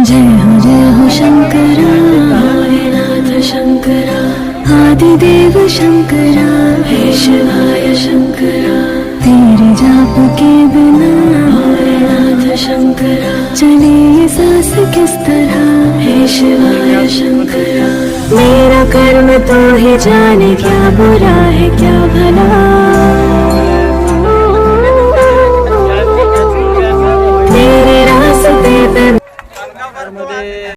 जय हो शंकरा, भोलेनाथ शंकरा, आदिदेव शंकरा, हे शिवाय शंकरा। तेरे जाप के बिना भोलेनाथ शंकरा चले ये सांस किस तरह, हे शिवाय शंकरा। मेरा कर्म तो ही जाने क्या बुरा है क्या भला,